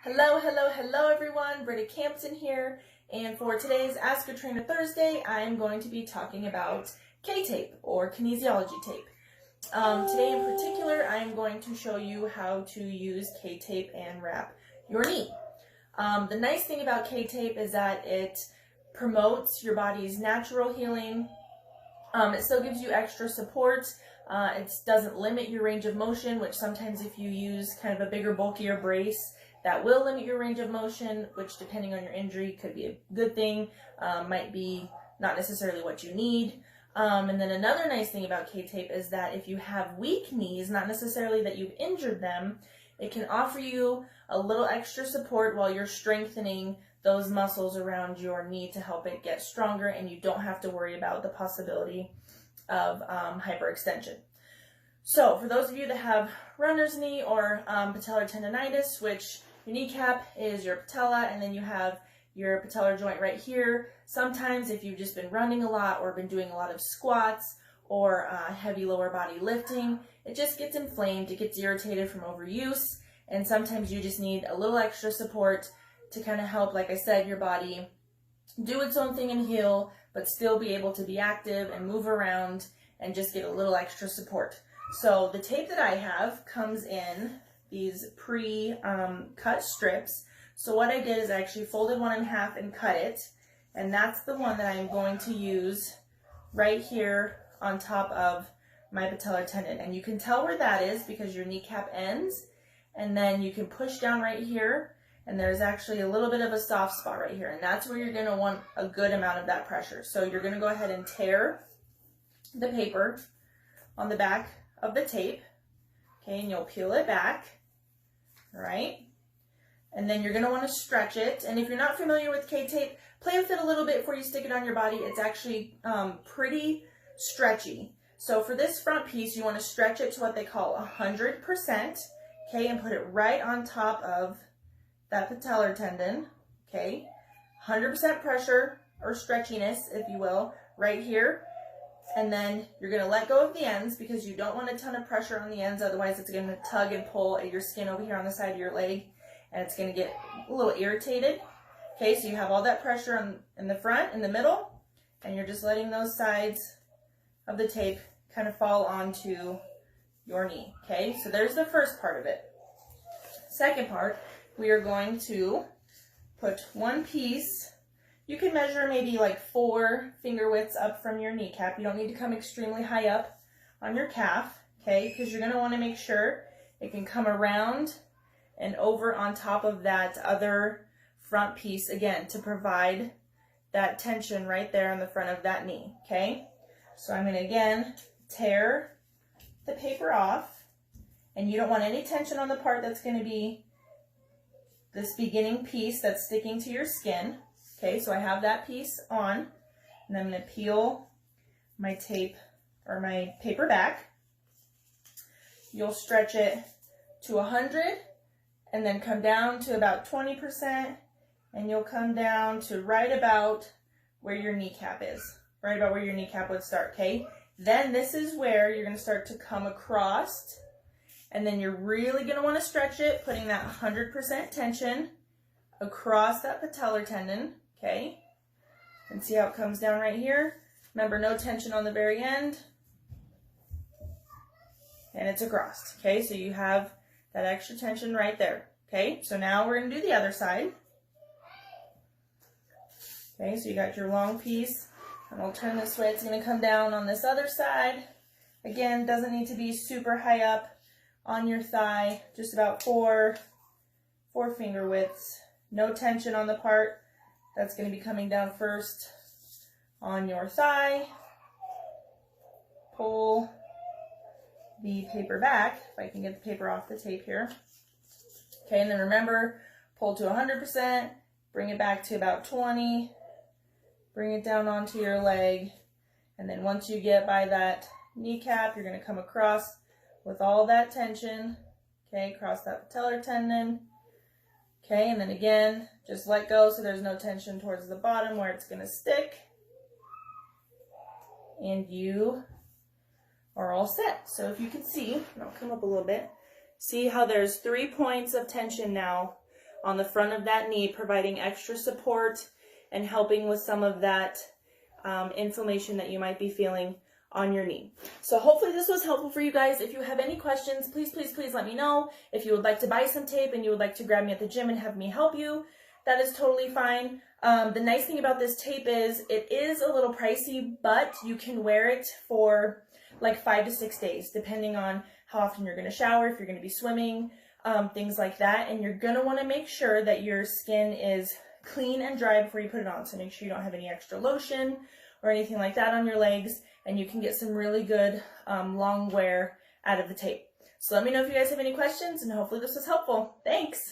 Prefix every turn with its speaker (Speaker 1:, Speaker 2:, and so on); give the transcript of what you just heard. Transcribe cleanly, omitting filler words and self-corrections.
Speaker 1: Hello, hello, hello everyone, Britta Campton here, and for today's Ask a Trainer Thursday, I am going to be talking about K-tape or kinesiology tape. Today in particular, I am going to show you how to use K-tape and wrap your knee. The nice thing about K-tape is that it promotes your body's natural healing. It still gives you extra support. It doesn't limit your range of motion, which sometimes if you use kind of a bigger, bulkier brace, that will limit your range of motion, which depending on your injury could be a good thing, might be not necessarily what you need. And then another nice thing about K-tape is that if you have weak knees, not necessarily that you've injured them, it can offer you a little extra support while you're strengthening those muscles around your knee to help it get stronger, and you don't have to worry about the possibility of hyperextension. So for those of you that have runner's knee or patellar tendonitis, which your kneecap is your patella, and then you have your patellar joint right here. Sometimes if you've just been running a lot or been doing a lot of squats or heavy lower body lifting, it just gets inflamed, it gets irritated from overuse, and sometimes you just need a little extra support to kind of help, like I said, your body do its own thing and heal, but still be able to be active and move around and just get a little extra support. So the tape that I have comes in these pre-cut strips. So what I did is I actually folded one in half and cut it, and that's the one that I'm going to use right here on top of my patellar tendon. And you can tell where that is because your kneecap ends, and then you can push down right here, and there's actually a little bit of a soft spot right here, and that's where you're going to want a good amount of that pressure. So you're going to go ahead and tear the paper on the back of the tape, okay, and you'll peel it back. All right, and then you're going to want to stretch it. And if you're not familiar with K-tape, play with it a little bit before you stick it on your body. It's actually pretty stretchy. So for this front piece, you want to stretch it to what they call 100%, okay, and put it right on top of that patellar tendon, okay, 100% pressure or stretchiness, if you will, right here. And then you're going to let go of the ends because you don't want a ton of pressure on the ends, otherwise it's going to tug and pull at your skin over here on the side of your leg, and it's going to get a little irritated. Okay, so you have all that pressure in the front, in the middle, and you're just letting those sides of the tape kind of fall onto your knee. Okay, so there's the first part of it. Second part, we are going to put one piece. You can measure maybe like 4 finger widths up from your kneecap. You don't need to come extremely high up on your calf, okay, because you're going to want to make sure it can come around and over on top of that other front piece, again, to provide that tension right there on the front of that knee, okay? So I'm going to, again, tear the paper off, and you don't want any tension on the part that's going to be this beginning piece that's sticking to your skin. Okay, so I have that piece on, and I'm going to peel my tape or my paper back. You'll stretch it to 100 and then come down to about 20%, and you'll come down to right about where your kneecap is, right about where your kneecap would start, okay? Then this is where you're going to start to come across, and then you're really going to want to stretch it, putting that 100% tension across that patellar tendon. Okay, and see how it comes down right here. Remember, no tension on the very end, and it's across. Okay, so you have that extra tension right there. Okay, so now we're going to do the other side. Okay, so you got your long piece, and I'll turn this way. It's going to come down on this other side. Again, doesn't need to be super high up on your thigh, just about 4 finger widths. No tension on the part that's going to be coming down first on your thigh. Pull the paper back, if I can get the paper off the tape here. Okay, and then remember, pull to 100%, bring it back to about 20, bring it down onto your leg, and then once you get by that kneecap, you're going to come across with all that tension, okay, across that patellar tendon. Okay, and then again, just let go so there's no tension towards the bottom where it's going to stick. And you are all set. So if you can see, and I'll come up a little bit, see how there's 3 points of tension now on the front of that knee, providing extra support and helping with some of that inflammation that you might be feeling on your knee. So hopefully this was helpful for you guys. If you have any questions, please let me know. If you would like to buy some tape and you would like to grab me at the gym and have me help you, that is totally fine. The nice thing about this tape is it is a little pricey, but you can wear it for like 5 to 6 days, depending on how often you're going to shower, if you're going to be swimming, things like that. And you're going to want to make sure that your skin is clean and dry before you put it on. So make sure you don't have any extra lotion or anything like that on your legs, and you can get some really good long wear out of the tape. So let me know if you guys have any questions, and hopefully this was helpful. Thanks!